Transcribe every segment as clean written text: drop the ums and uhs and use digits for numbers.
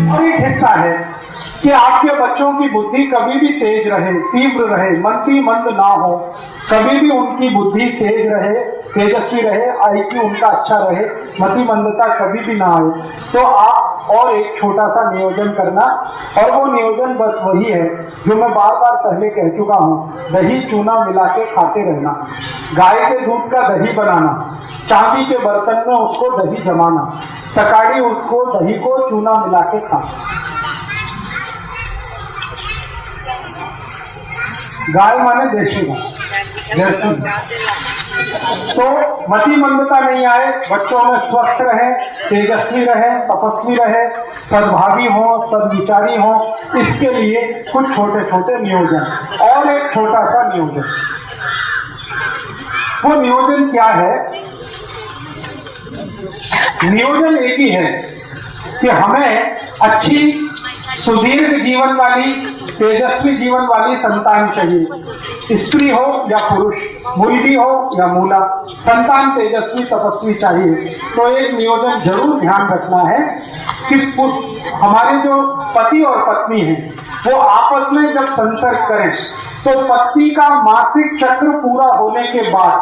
और एक हिस्सा है कि आपके बच्चों की बुद्धि कभी भी तेज रहे, तीव्र रहे, मंदी मंद ना हो, कभी भी उनकी बुद्धि तेज रहे, तेजस्वी रहे, आईक्यू उनका अच्छा रहे, मति मंदता कभी भी ना आए। तो आप और एक छोटा सा नियोजन करना, और वो नियोजन बस वही है जो मैं बार बार पहले कह चुका हूँ, दही चूना मिला के खाते रहना, गाय के दूध का दही बनाना, चांदी के बर्तन में उसको दही जमाना, सकाड़ी उसको दही को चूना मिला के खाना। गाय माने देशी गाय, तो मति मंदता नहीं आए, बच्चों में स्वस्थ रहे, तेजस्वी रहे, तपस्वी रहे, सद्भावी हो, सद्विचारी हो, इसके लिए कुछ छोटे छोटे नियोजन। और एक छोटा सा नियोजन, वो नियोजन क्या है? नियोजन एक ही है कि हमें अच्छी सुदीर्घ जीवन वाली, तेजस्वी जीवन वाली संतान चाहिए, स्त्री हो या पुरुष, मूली हो या मूला, संतान तेजस्वी तपस्वी चाहिए। तो एक नियोजन जरूर ध्यान रखना है कि हमारे जो पति और पत्नी हैं वो आपस में जब संसर्ग करें तो पत्नी का मासिक चक्र पूरा होने के बाद,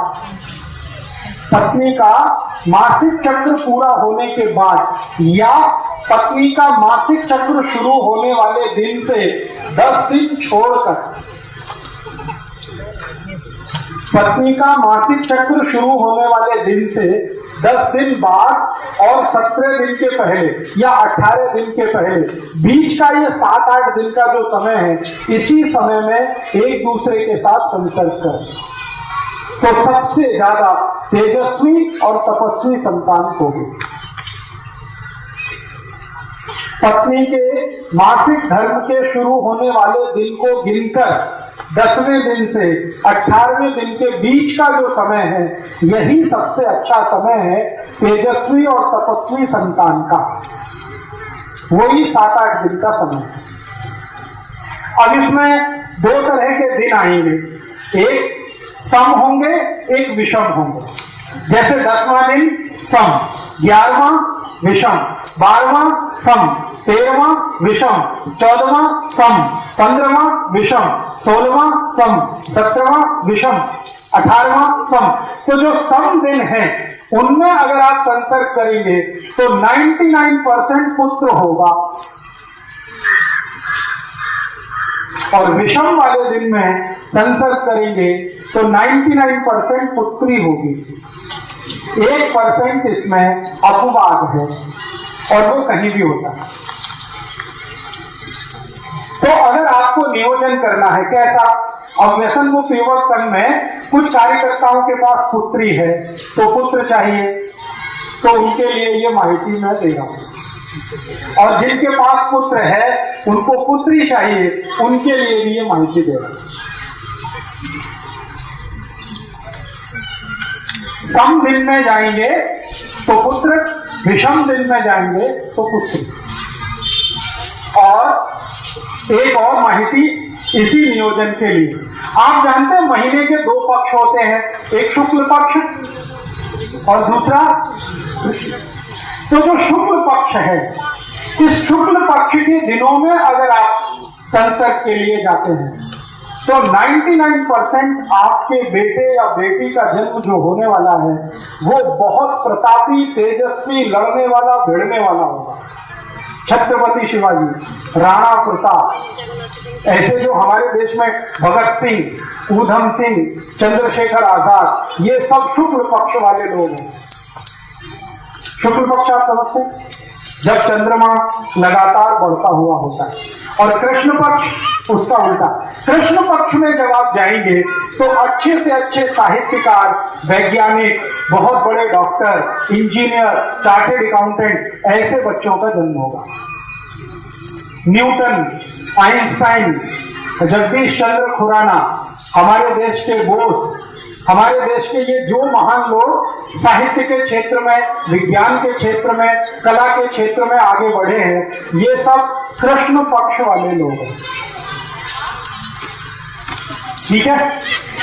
पत्नी का मासिक चक्र पूरा होने के बाद या पत्नी का मासिक चक्र शुरू होने वाले दिन से 10 दिन छोड़कर, पत्नी का मासिक चक्र शुरू होने वाले दिन से 10 दिन बाद और 17 दिन के पहले या 18 दिन के पहले, बीच का ये 7-8 दिन का जो समय है, इसी समय में एक दूसरे के साथ संसर्ग करें तो सबसे ज्यादा तेजस्वी और तपस्वी संतान होगी। पत्नी के मासिक धर्म के शुरू होने वाले दिन को गिनकर 10वें दिन से 18वें दिन के बीच का जो समय है, यही सबसे अच्छा समय है तेजस्वी और तपस्वी संतान का। वही 7-8 दिन का समय है। अब इसमें 2 तरह के दिन आएंगे, एक सम होंगे, एक विषम होंगे। जैसे 10वां दिन सम, 11वां विषम, 12वां सम, 13वां विषम, 14वां सम, 15वां विषम, 16वां सम, 17वां विषम, 18वां सम। तो जो सम दिन है उनमें अगर आप संसर्ग करेंगे तो 99% पुत्र होगा, और विषम वाले दिन में संसर्ग करेंगे तो 99% पुत्री होगी। 1% इसमें अपवाद है और वो कहीं भी होता है। तो अगर आपको नियोजन करना है कैसा, अब व्यसन मुक्त युवक संघ में कुछ कार्यकर्ताओं के पास पुत्री है तो पुत्र चाहिए, तो उनके लिए ये माहिती मैं दे रहा हूं। और जिनके पास पुत्र है उनको पुत्री चाहिए, उनके लिए भी ये माहिती दे रहा हूं। सम दिन में जाएंगे तो पुत्र, विषम दिन में जाएंगे तो पुत्री। और एक और माहिती इसी नियोजन के लिए, आप जानते हैं महीने के 2 पक्ष होते हैं, एक शुक्ल पक्ष और दूसरा, तो जो शुक्ल पक्ष है, इस शुक्ल पक्ष के दिनों में अगर आप संसर्ग के लिए जाते हैं तो 99% आपके बेटे या बेटी का जन्म जो होने वाला है वो बहुत प्रतापी, तेजस्वी, लड़ने वाला, भिड़ने वाला होगा। छत्रपति शिवाजी, राणा प्रताप, ऐसे जो हमारे देश में भगत सिंह, ऊधम सिंह, चंद्रशेखर आजाद, ये सब शुक्ल पक्ष वाले लोग हैं। शुक्ल पक्ष आप समझते हैं, जब चंद्रमा लगातार बढ़ता हुआ होता है, और कृष्ण पक्ष उसका उल्टा। कृष्ण पक्ष में जब आप जाएंगे तो अच्छे से अच्छे साहित्यकार, वैज्ञानिक, बहुत बड़े डॉक्टर, इंजीनियर, चार्टेड अकाउंटेंट, ऐसे बच्चों का जन्म होगा। न्यूटन, आइंस्टाइन, जगदीश चंद्र खुराना, हमारे देश के बोस, हमारे देश के ये जो महान लोग साहित्य के क्षेत्र में, विज्ञान के क्षेत्र में, कला के क्षेत्र में आगे बढ़े हैं, ये सब कृष्ण पक्ष वाले लोग हैं। ठीक है।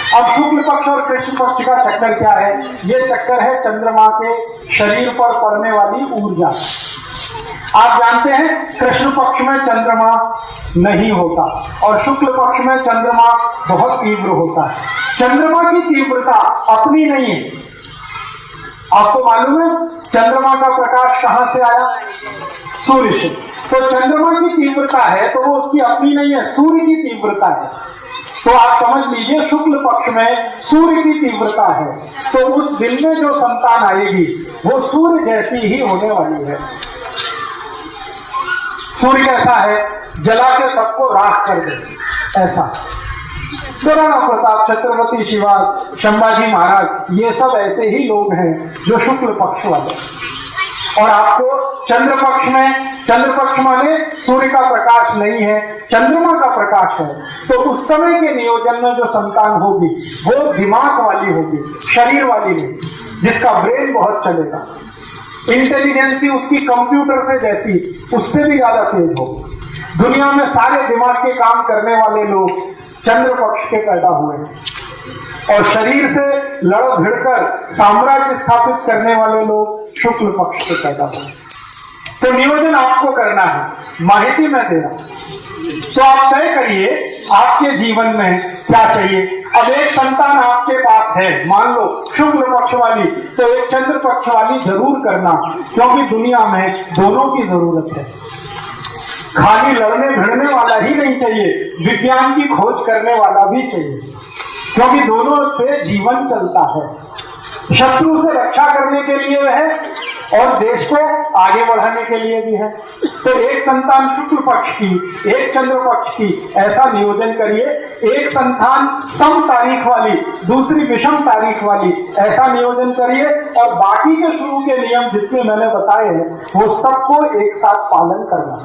अब शुक्ल पक्ष और कृष्ण पक्ष का चक्कर क्या है? ये चक्कर है चंद्रमा के शरीर पर पड़ने वाली ऊर्जा। आप जानते हैं कृष्ण पक्ष में चंद्रमा नहीं होता और शुक्ल पक्ष में चंद्रमा बहुत तीव्र होता है। चंद्रमा की तीव्रता अपनी नहीं है। आपको मालूम है चंद्रमा का प्रकाश कहां से आया? सूर्य से। तो चंद्रमा की तीव्रता है तो वो उसकी अपनी नहीं है, सूर्य की तीव्रता है। तो आप समझ लीजिए शुक्ल पक्ष में सूर्य की तीव्रता है, तो उस दिन में जो संतान आएगी वो सूर्य जैसी ही होने वाली है। सूर्य कैसा है? जला के सबको राख कर दे, ऐसा। महाराणा प्रताप, छत्रपति शिवाजी, संभाजी महाराज, ये सब ऐसे ही लोग हैं जो शुक्ल पक्ष वाले। और आपको चंद्र पक्ष में, चंद्र पक्ष माने सूर्य का प्रकाश नहीं है, चंद्रमा का प्रकाश है, तो उस समय के नियोजन में जो संतान होगी वो दिमाग वाली होगी, शरीर वाली नहीं, जिसका ब्रेन बहुत चलेगा, इंटेलिजेंसी उसकी कंप्यूटर से जैसी, उससे भी ज्यादा तेज हो। दुनिया में सारे दिमाग के काम करने वाले लोग चंद्र पक्ष के पैदा हुए हैं और शरीर से लड़ भिड़कर साम्राज्य स्थापित करने वाले लोग शुक्ल पक्ष के पैदा हुए। तो नियोजन आपको करना है, माहिती मैं दे रहा हूं। तो आप तय करिए आपके जीवन में क्या चाहिए। अब एक संतान आपके पास है, मान लो शुक्ल पक्ष वाली, तो एक चंद्र पक्ष वाली जरूर करना, क्योंकि दुनिया में दोनों की जरूरत है। खाली लड़ने भिड़ने वाला ही नहीं चाहिए, विज्ञान की खोज करने वाला भी चाहिए, क्योंकि दोनों से जीवन चलता है। शत्रु से रक्षा करने के लिए है और देश को आगे बढ़ाने के लिए भी है। तो एक संतान शुक्ल पक्ष की, एक चंद्र पक्ष की, ऐसा नियोजन करिए। एक संतान सम तारीख वाली, दूसरी विषम तारीख वाली, ऐसा नियोजन करिए। और बाकी के शुरू के नियम जितने मैंने बताए हैं वो सबको एक साथ पालन करना।